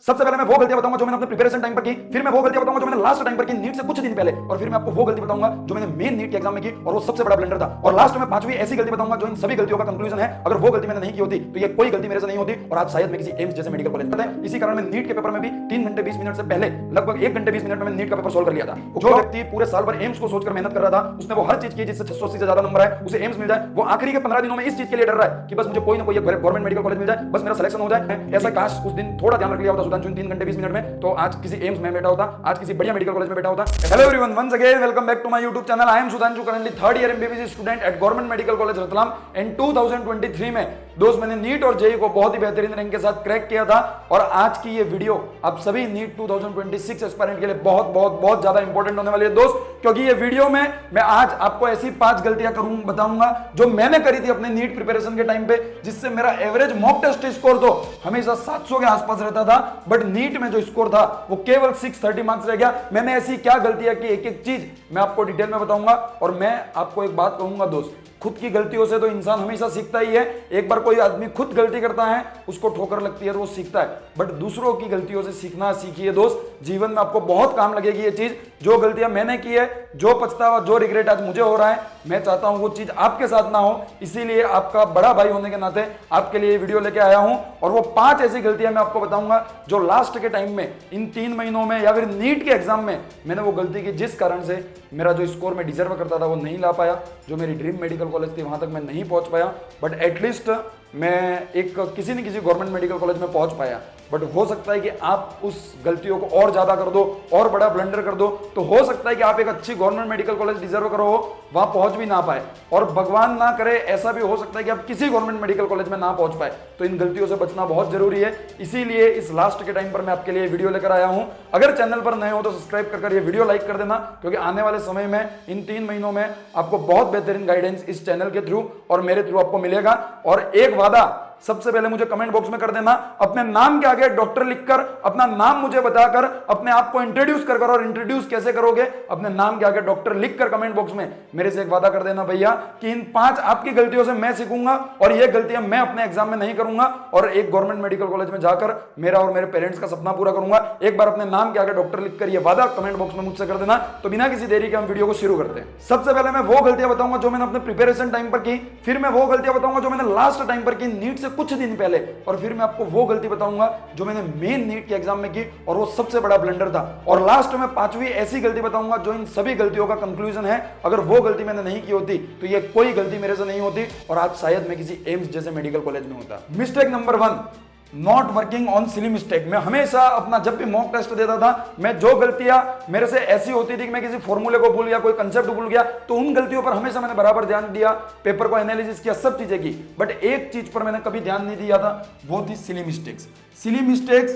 सबसे पहले मैं वो गलतियां बताऊंगा जो मैंने अपने प्रिपरेशन टाइम पर की, फिर मैं वो गलतियां बताऊंगा जो मैंने लास्ट टाइम पर की नीट से कुछ दिन पहले, और फिर मैं आपको वो गलती बताऊंगा जो मैंने मेन नीट के एग्जाम में की और वो सबसे बड़ा ब्लंडर था। और लास्ट में पांचवी ऐसी गलती बताऊंगा जो इन सभी गलतियों का कंक्लूजन है। अगर वो गलती मैंने नहीं की होती तो ये कोई गलती मेरे से नहीं होती और आज शायद मैं किसी एम्स जैसे मेडिकल कॉलेज में। इसी कारण मैं नीट के पेपर में भी 3 घंटे 20 मिनट से पहले लगभग 1 घंटे 20 मिनट में मैंने नीट का पेपर सोल्व कर लिया था। जो व्यक्ति पूरे साल भर एम्स को सोचकर मेहनत कर रहा था, उसने वो हर चीज की जिससे 680 से ज्यादा नंबर है उसे एम्स मिल जाए, वो आखिरी के 15 दिनों में इस चीज के लिए डर रहा है कि बस मुझे कोई ना कोई गवर्नमेंट मेडिकल कॉलेज मिल जाए, बस मेरा सिलेक्शन हो जाए। ऐसा काश उस दिन थोड़ा ध्यान रख लिया होता सुधांशु 3 घंटे 20 मिनट में, तो आज किसी एम्स में बैठा होता, आज किसी बढ़िया मेडिकल कॉलेज में बैठा होता। Hello everyone, once again welcome back to my YouTube channel. I am Sudhanshu, currently 3rd year MBBS student at Government Medical College Ratlam. And 2023 में दोस्त मैंने नीट और जेईई को बहुत ही बेहतरीन रैंक के साथ क्रैक किया था और आज की ये वीडियो आप सभी नीट 2026 एस्पायरेंट के लिए बहुत बहुत बहुत ज्यादा इंपॉर्टेंट होने वाली है दोस्त, क्योंकि ये वीडियो में मैं आज आपको ऐसी 5 गलतियां बताऊंगा जो मैंने करी थी अपने नीट प्रिपरेशन के टाइम पे, जिससे मेरा एवरेज मॉक टेस्ट स्कोर तो हमेशा 700 के आसपास रहता था, बट नीट में जो स्कोर था वो केवल 630 मार्क्स रह गया। मैंने ऐसी क्या गलतियां की, एक एक चीज मैं आपको डिटेल में बताऊंगा। और मैं आपको एक बात कहूंगा दोस्त, खुद की गलतियों से तो इंसान हमेशा सीखता ही है। एक बार कोई आदमी खुद गलती करता है, उसको ठोकर लगती है तो वो सीखता है, बट दूसरों की गलतियों से सीखना सीखिए दोस्त। जीवन में आपको बहुत काम लगेगी ये चीज। जो गलतियां मैंने की है, जो पछतावा, जो रिग्रेट आज मुझे हो रहा है, मैं चाहता हूं वो चीज आपके साथ ना हो। इसीलिए आपका बड़ा भाई होने के नाते आपके लिए वीडियो लेके आया हूं और वो 5 ऐसी गलतियां मैं आपको बताऊंगा जो लास्ट के टाइम में, इन 3 महीनों में या फिर नीट के एग्जाम में मैंने वो गलती की, जिस कारण से मेरा जो स्कोर मैं डिजर्व करता था वो नहीं ला पाया। जो मेरी ड्रीम मेडिकल कॉलेज थी वहां तक मैं नहीं पहुंच पाया, बट एटलीस्ट मैं एक किसी न किसी गवर्नमेंट मेडिकल कॉलेज में पहुंच पाया। बट हो सकता है कि आप उस गलतियों को और ज्यादा कर दो और बड़ा ब्लंडर कर दो, तो हो सकता है कि आप एक अच्छी गवर्नमेंट मेडिकल कॉलेज डिजर्व करो, वहां पहुंच भी ना पाए। और भगवान ना करे ऐसा भी हो सकता है कि आप किसी गवर्नमेंट मेडिकल कॉलेज में ना पहुंच पाए। तो इन गलतियों से बचना बहुत जरूरी है। इसीलिए इस लास्ट के टाइम पर मैं आपके लिए वीडियो लेकर आया हूं। अगर चैनल पर नए हो तो सब्सक्राइब कर ये वीडियो लाइक कर देना, क्योंकि आने वाले समय में इन 3 महीनों में आपको बहुत बेहतरीन गाइडेंस इस चैनल के थ्रू और मेरे थ्रू आपको मिलेगा। और एक वादा सबसे पहले मुझे कमेंट बॉक्स में कर देना, अपने नाम के आगे डॉक्टर लिखकर अपना नाम मुझे बताकर अपने आप को इंट्रोड्यूस कर। और इंट्रोड्यूस कैसे करोगे, अपने नाम के आगे डॉक्टर लिखकर कमेंट बॉक्स में मेरे से एक वादा कर देना भैया कि इन 5 आपकी गलतियों से मैं सीखूंगा और ये गलतियां मैं अपने एग्जाम में नहीं करूंगा और एक गवर्नमेंट मेडिकल कॉलेज में जाकर मेरा और मेरे पेरेंट्स का सपना पूरा करूंगा। एक बार अपने नाम के आगे डॉक्टर लिखकर ये वादा कमेंट बॉक्स में मुझसे कर देना। तो बिना किसी देरी के हम वीडियो को शुरू करते हैं। सबसे पहले मैं वो गलतियां बताऊंगा जो मैंने अपने प्रिपरेशन टाइम पर की, फिर मैं वो गलतियां बताऊंगा जो मैंने लास्ट टाइम पर की नीट से कुछ दिन पहले, और फिर मैं आपको वो गलती बताऊंगा जो मैंने मेन नीट के एग्जाम में की और वो सबसे बड़ा ब्लंडर था। और लास्ट में 5वीं ऐसी गलती बताऊंगा जो इन सभी गलतियों का कंक्लूजन है। अगर वो गलती मैंने नहीं की होती तो ये कोई गलती मेरे से नहीं होती और आज शायद मैं किसी एम्स जैसे मेडिकल कॉलेज में होता। Mistake number 1, not working on silly mistake. मैं हमेशा अपना जब भी मॉक टेस्ट देता था, मैं जो गलतियां मेरे से ऐसी होती थी कि मैं किसी फॉर्मूले को भूल गया, कोई कंसेप्ट भूल गया, तो उन गलतियों पर हमेशा मैंने बराबर ध्यान दिया, पेपर को एनालिसिस किया, सब चीजें की। बट एक चीज पर मैंने कभी ध्यान नहीं दिया था, वो थी सिली मिस्टेक्स। सिली मिस्टेक्स,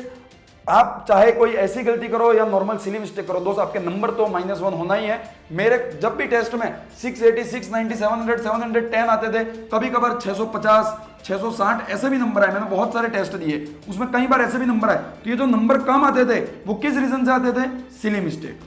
आप चाहे कोई ऐसी गलती करो या नॉर्मल सिली मिस्टेक करो दोस्त, आपके नंबर तो -1 होना ही है। मेरे जब भी टेस्ट में 680, 690, 700, 710 आते थे, कभी कभार 650, 660 ऐसे भी नंबर आए। मैंने बहुत सारे टेस्ट दिए, उसमें कई बार ऐसे भी नंबर आए। तो ये जो नंबर कम आते थे वो किस रीजन से आते थे? Silly mistake.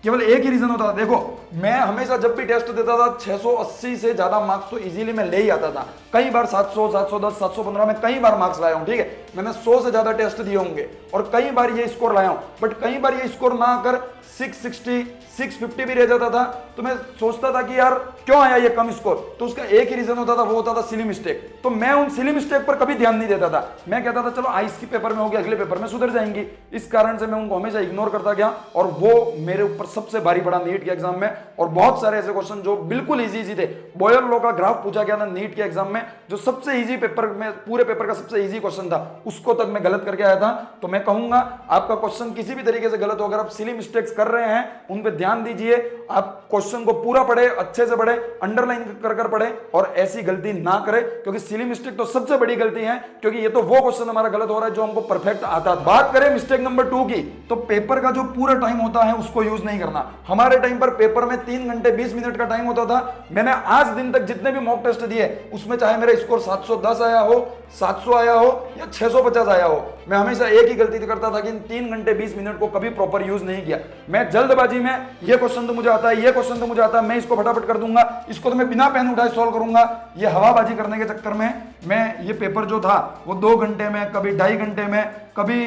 केवल एक ही रीजन होता था। देखो, मैं हमेशा जब भी टेस्ट देता था 680 से ज्यादा मार्क्स तो इजीली मैं ले ही आता था। कई बार 700, 710, 715 में कई बार मार्क्स लाया हूं, ठीक है। मैंने 100 से ज्यादा टेस्ट दिए होंगे और कई बार ये स्कोर लाया हूं, बट कई बार ये स्कोर ना आकर 660, 650 भी रह जाता था। तो मैं सोचता था कि यार क्यों आया ये कम स्कोर, तो उसका एक ही रीजन होता था, वो होता था सिली मिस्टेक। तो मैं उन सिली मिस्टेक पर कभी ध्यान नहीं देता था। मैं कहता था चलो आइस की पेपर में हो गया, अगले पेपर में सुधर जाएंगी। इस कारण से मैं उनको हमेशा इग्नोर करता गया और वो मेरे ऊपर सबसे भारी पड़ा नीट के एग्जाम में। और बहुत सारे ऐसे क्वेश्चन जो बिल्कुल इजी थे, बॉयर लॉ का ग्राफ पूछा गया था नीट के एग्जाम में, जो सबसे इजी पेपर में, पूरे पेपर का सबसे इजी क्वेश्चन था, उसको तक मैं गलत करके आया था। तो मैं कहूंगा आपका क्वेश्चन किसी भी तरीके से गलत हो, अगर आप सिली मिस्टेक्स कर रहे हैं उन पे ध्यान दीजिए। आप क्वेश्चन को पूरा पढ़े, अच्छे से पढ़े, अंडरलाइन कर पढ़े और ऐसी गलती ना करें, क्योंकि सिली मिस्टेक तो सबसे बड़ी गलती है, क्योंकि ये तो वो क्वेश्चन हमारा गलत हो रहा है जो हमको परफेक्ट आता था। बात करें मिस्टेक नंबर 2 की, तो पेपर का जो पूरा टाइम होता है उसको यूज नहीं करना। हमारे टाइम पर पेपर में 3 घंटे 20 मिनट का टाइम होता था। मैंने आज दिन तक जितने भी मॉक टेस्ट दिए उसमें चाहे मेरा स्कोर 710 आया हो, 700 आया हो या 650 आया हो, मैं हमेशा एक ही गलती करता था कि इन 3 घंटे 20 मिनट को कभी प्रॉपर यूज नहीं किया। मैं जल्दबाजी में ये क्वेश्चन तो मुझे आता है, ये क्वेश्चन तो मुझे आता है, मैं इसको फटाफट कर दूंगा, इसको तो मैं बिना पेन उठाए सॉल्व करूंगा। ये हवाबाजी करने के चक्कर में मैं ये पेपर जो था वो 2 घंटे में, कभी 2.5 घंटे में, कभी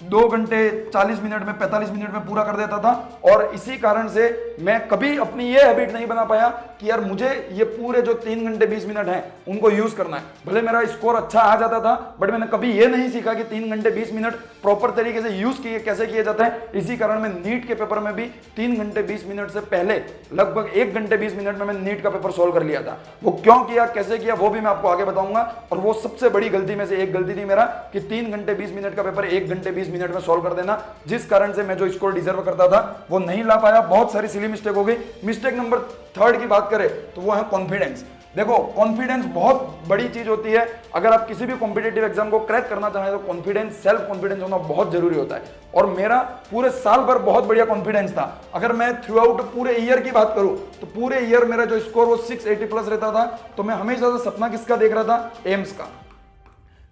2 घंटे 40 मिनट में 45 मिनट में पूरा कर देता था। और इसी कारण से मैं कभी अपनी ये हैबिट नहीं बना पाया कि यार मुझे ये पूरे जो 3 घंटे 20 मिनट हैं उनको यूज करना है। भले मेरा स्कोर अच्छा आ जाता था, बट मैंने कभी ये नहीं सीखा कि 3 घंटे 20 मिनट प्रॉपर तरीके से यूज किए कैसे किए जाते हैं। इसी कारण मैं नीट के पेपर में भी 3 घंटे 20 मिनट से पहले लगभग 1 घंटे 20 मिनट में मैं नीट का पेपर सोल्व कर लिया था। वो क्यों किया, कैसे किया, वो भी मैं आपको आगे बताऊंगा। और वो सबसे बड़ी गलती में से एक गलती थी मेरा कि 3 घंटे 20 मिनट का पेपर 1 घंटे 20 मिनट में सोल्व कर देना, जिस कारण से मैं जो स्कोर डिजर्व करता था वो नहीं ला पाया। बहुत सारी सिली मिस्टेक हो गई। मिस्टेक नंबर 3 की बात करें तो वो है कॉन्फिडेंस। देखो, कॉन्फिडेंस बहुत बड़ी चीज होती है। अगर आप किसी भी कॉम्पिटिटिव एग्जाम को क्रैक करना चाहें तो कॉन्फिडेंस, सेल्फ कॉन्फिडेंस होना बहुत जरूरी होता है। और मेरा पूरे साल भर बहुत बढ़िया कॉन्फिडेंस था। अगर मैं थ्रू आउट पूरे ईयर की बात करूं तो पूरे ईयर मेरा जो स्कोर वो 680 प्लस रहता था। तो मैं हमेशा से सपना किसका देख रहा था, एम्स का।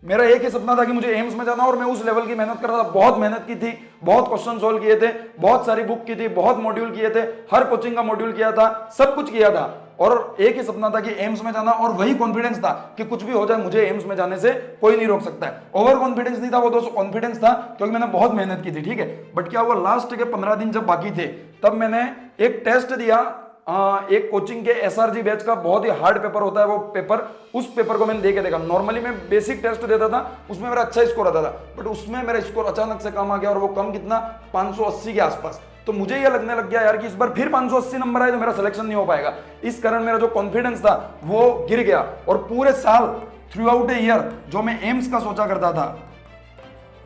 मेरा एक ही सपना था कि मुझे एम्स में जाना, और मैं उस लेवल की मेहनत कर रहा था। बहुत मेहनत की थी, बहुत क्वेश्चन सोल्व किए थे, बहुत सारी बुक की थी, बहुत मॉड्यूल किए थे, हर कोचिंग का मॉड्यूल किया था, सब कुछ किया था। और एक ही सपना था कि एम्स में जाना, और वही कॉन्फिडेंस था कि कुछ भी हो जाए मुझे एम्स में जाने से कोई नहीं रोक सकता है। ओवर कॉन्फिडेंस नहीं था वो दोस्तों, कॉन्फिडेंस था, क्योंकि मैंने बहुत मेहनत की थी। ठीक है, बट क्या हुआ, लास्ट के 15 दिन जब बाकी थे तब मैंने एक टेस्ट दिया। एक कोचिंग के एसआरजी बैच का बहुत ही हार्ड पेपर होता है वो पेपर, उस पेपर को मैंने दे के देखा। नॉर्मली मैं बेसिक टेस्ट देता था, उसमें मेरा अच्छा स्कोर आता था, बट उसमें मेरा स्कोर अचानक से कम आ गया। और वो कम कितना, 580 के आसपास। तो मुझे ये लगने लग गया यार कि इस बार फिर 580 नंबर आए तो मेरा सिलेक्शन नहीं हो पाएगा। इस कारण मेरा जो कॉन्फिडेंस था वो गिर गया। और पूरे साल थ्रू आउट ए ईयर जो मैं एम्स का सोचा करता था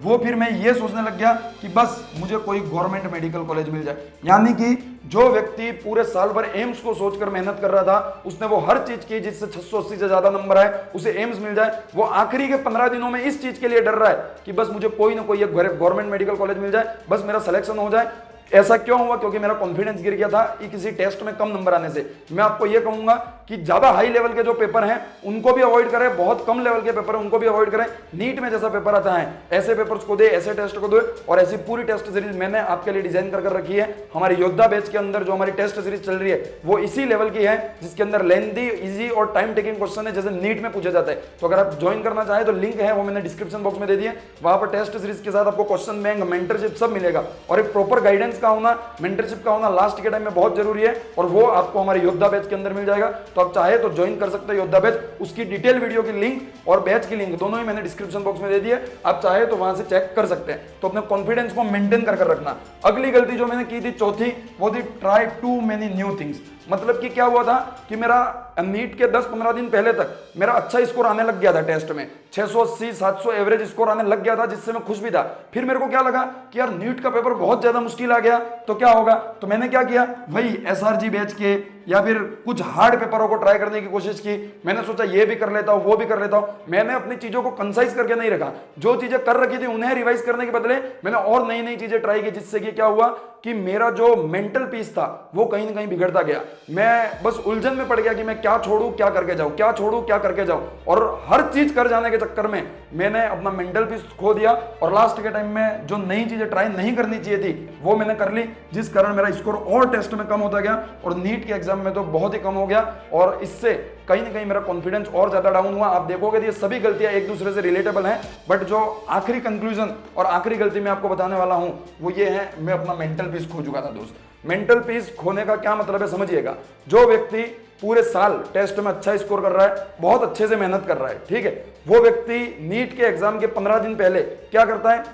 वो फिर मैं ये सोचने लग गया कि बस मुझे कोई गवर्नमेंट मेडिकल कॉलेज मिल जाए। यानी कि जो व्यक्ति पूरे साल भर एम्स को सोचकर मेहनत कर रहा था, उसने वो हर चीज की जिससे 680 से ज्यादा नंबर आए, उसे एम्स मिल जाए। वो आखिरी के 15 दिनों में इस चीज के लिए डर रहा है कि बस मुझे कोई ना कोई गवर्नमेंट मेडिकल कॉलेज मिल जाए, बस मेरा सिलेक्शन हो जाए। ऐसा क्यों हुआ, क्योंकि मेरा कॉन्फिडेंस गिर गया था किसी टेस्ट में कम नंबर आने से। मैं आपको यह कहूंगा कि ज्यादा हाई लेवल के जो पेपर हैं उनको भी अवॉइड करें, बहुत कम लेवल के पेपर हैं उनको भी अवॉइड करें। नीट में जैसा पेपर आता है ऐसे पेपर्स को दे, ऐसे टेस्ट को दे। और ऐसी पूरी टेस्ट सीरीज मैंने आपके लिए डिजाइन कर रखी है। हमारी योद्धा बैच के अंदर जो हमारी टेस्ट सीरीज चल रही है वो इसी लेवल की है, जिसके अंदर लेंथी, इजी और टाइम टेकिंग क्वेश्चन है, जैसे नीट में पूछा जाता है। तो अगर आप ज्वाइन करना चाहें तो लिंक है वो मैंने डिस्क्रिप्शन बॉक्स में दे दिया। वहां पर टेस्ट सीरीज के साथ आपको क्वेश्चन बैंक, मेंटरशिप सब मिलेगा। और एक प्रॉपर गाइडेंस का होना, मेंटरशिप का होना लास्ट के टाइम में बहुत जरूरी है, और वो आपको हमारे योद्धा बैच के अंदर मिल जाएगा। तो आप चाहे तो ज्वाइन कर सकते हैं योद्धा बैच। उसकी डिटेल वीडियो की लिंक और बैच की लिंक दोनों ही मैंने डिस्क्रिप्शन बॉक्स में दे दी है, आप चाहे तो वहां से चेक कर सकते हैं। तो अपने कॉन्फिडेंस को मेंटेन कर रखना। अगली गलती जो मैंने की थी चौथी, वो थी try to many new things. मतलब कि क्या हुआ था कि मेरा नीट के 10-15 दिन पहले तक मेरा अच्छा स्कोर आने लग गया था टेस्ट में, 680-700 एवरेज स्कोर आने लग गया था, जिससे मैं खुश भी था। फिर मेरे को क्या लगा कि यार नीट का पेपर बहुत ज्यादा मुश्किल आ गया तो क्या होगा। तो मैंने क्या किया, वही एसआरजी बैच के या फिर कुछ हार्ड पेपरों को ट्राई करने की कोशिश की। मैंने सोचा ये भी कर लेता हूं, वो भी कर लेता हूं। मैंने अपनी चीजों को कंसाइज करके नहीं रखा, जो चीजें कर रखी थी उन्हें रिवाइज करने के बदले मैंने और नई नई चीजें ट्राई की, जिससे कि क्या हुआ कि मेरा जो मेंटल पीस था वो कहीं ना कहीं बिगड़ता गया। मैं बस उलझन में पड़ गया कि मैं क्या छोड़ूं क्या करके जाऊं, क्या छोड़ूं क्या करके जाऊं। और हर चीज कर जाने के चक्कर में मैंने अपना मेंटल पीस खो दिया। और लास्ट के टाइम में जो नई चीजें ट्राई नहीं करनी चाहिए थी वो मैंने कर ली, जिस कारण मेरा स्कोर और टेस्ट में कम होता गया और नीट के एग्जाम में तो बहुत ही कम हो गया। और इससे कहीं ना कहीं मेरा कॉन्फिडेंस और ज्यादा डाउन हुआ। आप देखोगे ये सभी गलतियां एक दूसरे से रिलेटेबल हैं, बट जो आखिरी कंक्लूजन और आखिरी गलती मैं आपको बताने वाला हूं वो ये है, मैं अपना मेंटल पीस खो चुका था दोस्त। मेंटल पीस खोने का क्या मतलब है समझिएगा। जो व्यक्ति पूरे साल टेस्ट में अच्छा स्कोर कर रहा है, बहुत अच्छे से मेहनत कर रहा है, ठीक है, वो व्यक्ति नीट के एग्जाम के 15 दिन पहले क्या करता है,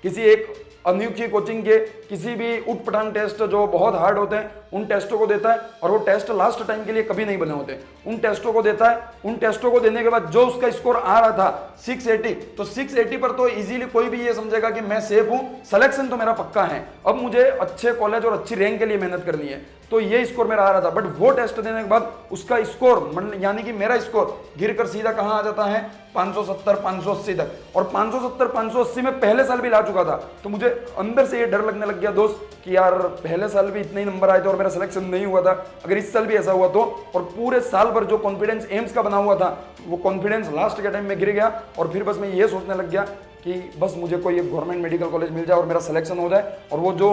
किसी एक अनूठी कोचिंग के किसी भी उठ पटांग टेस्ट जो बहुत हार्ड होते हैं उन टेस्टों को देता है। और वो टेस्ट लास्ट टाइम के लिए कभी नहीं बने होते, उन टेस्टों को देता है। उन टेस्टों को देने के बाद जो उसका स्कोर आ रहा था 680, तो 680 पर तो इजीली कोई भी ये समझेगा कि मैं सेफ हूं, सिलेक्शन तो मेरा पक्का है, अब मुझे अच्छे कॉलेज और अच्छी रैंक के लिए मेहनत करनी है। तो ये स्कोर मेरा आ रहा था। बट वो टेस्ट देने के बाद उसका स्कोर यानी कि मेरा स्कोर गिरकर सीधा कहां आ जाता है, 570-580 तक। और 570-580 में पहले साल भी ला चुका था। तो मुझे अंदर से ये डर लगने लग गया दोस्त कि यार पहले साल भी इतने ही नंबर आए थे और मेरा सिलेक्शन नहीं हुआ था, अगर इस साल भी ऐसा हुआ तो। और पूरे साल भर जो कॉन्फिडेंस एम्स का बना हुआ था वो कॉन्फिडेंस लास्ट के टाइम में गिर गया। और फिर बस मैं ये सोचने लग गया कि बस मुझे कोई एक गवर्नमेंट मेडिकल कॉलेज मिल जाए और मेरा सिलेक्शन हो जाए। और वो जो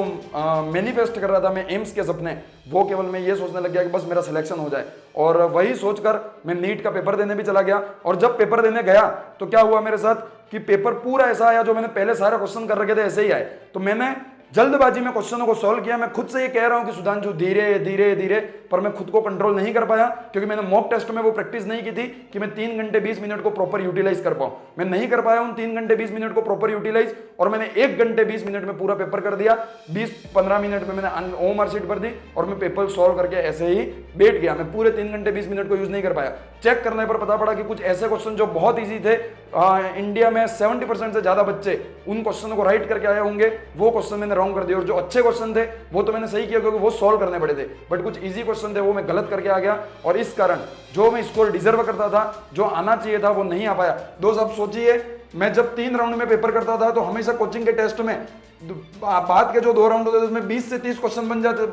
मैनिफेस्ट कर रहा था मैं एम्स के सपने, वो केवल मैं ये सोचने लग गया कि बस मेरा सिलेक्शन हो जाए। और वही सोचकर मैं नीट का पेपर देने भी चला गया। और जब पेपर देने गया तो क्या हुआ मेरे साथ कि पेपर पूरा ऐसा आया, जो मैंने पहले सारे क्वेश्चन कर रखे थे ऐसे ही आए। तो मैंने जल्दबाजी में क्वेश्चनों को सॉल्व किया। मैं खुद से ये कह रहा हूं कि सुधांशु धीरे धीरे धीरे, पर मैं खुद को कंट्रोल नहीं कर पाया, क्योंकि मैंने मॉक टेस्ट में वो प्रैक्टिस नहीं की थी कि मैं 3 घंटे 20 मिनट को प्रॉपर यूटिलाइज कर पाऊं। मैं नहीं कर पाया उन 3 घंटे 20 मिनट को प्रॉपर यूटिलाइज, और मैंने 1 घंटे 20 मिनट में पूरा पेपर कर दिया। 20-15 मिनट में मैंने ओमआर शीट भर दी और मैं पेपर सॉल्व करके ऐसे ही बैठ गया। मैं पूरे 3 घंटे 20 मिनट को यूज नहीं कर पाया। चेक करने पर पता पड़ा कि कुछ ऐसे क्वेश्चन जो बहुत ईजी थे, इंडिया में 70% से ज्यादा बच्चे उन क्वेश्चन को राइट करके आए होंगे, वो क्वेश्चन मैंने रॉन्ग कर दिए। और जो अच्छे क्वेश्चन थे वो तो मैंने सही किया, क्योंकि वो सॉल्व करने पड़े थे, बट कुछ इजी क्वेश्चन थे वो मैं गलत करके आ गया, और इस कारण जो मैं स्कोर डिजर्व करता था, जो आना चाहिए था, वो नहीं आ पाया। दोस्त अब सोचिए, मैं जब 3 राउंड में पेपर करता था तो हमेशा कोचिंग के टेस्ट में बाद के जो 2 राउंड होते थे उसमें 20 से 30 क्वेश्चन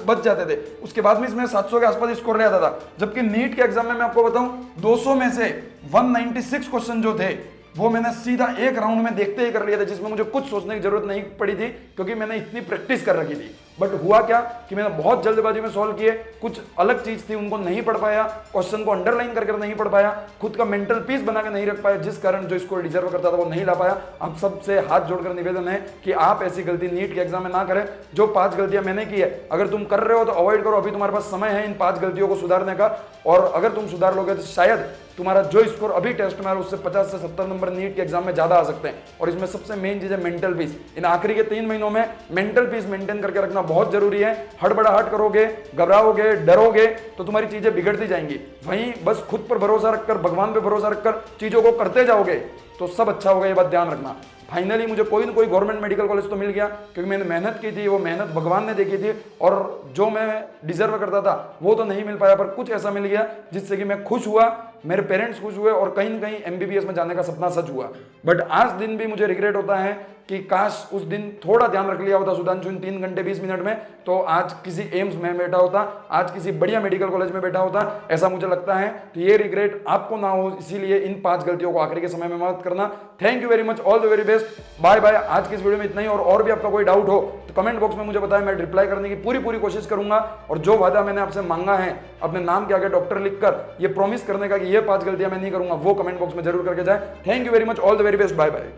बच जाते थे। उसके बाद में इसमें 700 के आसपास स्कोर ले आता था। जबकि नीट के एग्जाम में मैं आपको बताऊं, 200 में से 196 क्वेश्चन जो थे वो मैंने सीधा एक राउंड में देखते ही कर लिया था, जिसमें मुझे कुछ सोचने की जरूरत नहीं पड़ी थी, क्योंकि मैंने इतनी प्रैक्टिस कर रखी थी। बट हुआ क्या कि मैंने बहुत जल्दबाजी में सॉल्व किए, कुछ अलग चीज थी उनको नहीं पढ़ पाया, क्वेश्चन को अंडरलाइन करके नहीं पढ़ पाया, खुद का मेंटल पीस बना के नहीं रख पाया, जिस कारण जो स्कोर डिजर्व करता था वो नहीं ला पाया। आप सबसे हाथ जोड़कर निवेदन है कि आप ऐसी गलती नीट के एग्जाम में ना करें। जो 5 गलतियां मैंने की है, अगर तुम कर रहे हो तो अवॉइड करो। अभी तुम्हारे पास समय है इन 5 गलतियों को सुधारने का, और अगर तुम सुधार लोगे तो शायद तुम्हारा जो स्कोर अभी टेस्ट में आ रहा है उससे 50 से 70 नंबर नीट के एग्जाम में ज्यादा आ सकते हैं। और इसमें सबसे मेन चीज है मेंटल पीस। इन आखिरी के 3 महीनों में मेंटल पीस मेंटेन करके रखना बहुत जरूरी है। हड़बड़ाहट करोगे, घबराओगे, डरोगे तो तुम्हारी चीजें बिगड़ती जाएंगी। वहीं बस खुद पर भरोसा रखकर, भगवान पर भरोसा रखकर चीजों को करते जाओगे तो सब अच्छा होगा, ये बात ध्यान रखना। फाइनली मुझे कोई ना कोई गवर्नमेंट मेडिकल कॉलेज तो मिल गया, क्योंकि मैंने मेहनत की थी, वो मेहनत भगवान ने देखी थी, और जो मैं डिजर्व करता था वो तो नहीं मिल पाया, पर कुछ ऐसा मिल गया जिससे कि मैं खुश हुआ, मेरे पेरेंट्स खुश हुए, और कहीं न कहीं एमबीबीएस में जाने का सपना सच हुआ। बट आज दिन भी मुझे रिग्रेट होता है कि काश उस दिन थोड़ा ध्यान रख लिया होता सुधांशु इन 3 घंटे 20 मिनट में, तो आज किसी एम्स में बैठा होता, आज किसी बढ़िया मेडिकल कॉलेज में बैठा होता। ऐसा मुझे लगता है। तो ये रिग्रेट आपको ना हो, इसीलिए इन 5 गलतियों को आखिरी के समय में मत करना। Thank you very much, all the very best, bye bye. आज की इस वीडियो में इतना ही, और भी आपका कोई डाउट हो तो कमेंट बॉक्स में मुझे बताएं, मैं रिप्लाई करने की पूरी कोशिश करूंगा। और जो वादा मैंने आपसे मांगा है अपने नाम के आगे डॉक्टर लिखकर, ये प्रॉमिस करने का कि ये 5 गलतियां मैं नहीं करूंगा, वो कमेंट बॉक्स में जरूर करके जाए। Thank you very much, all the very best, bye bye.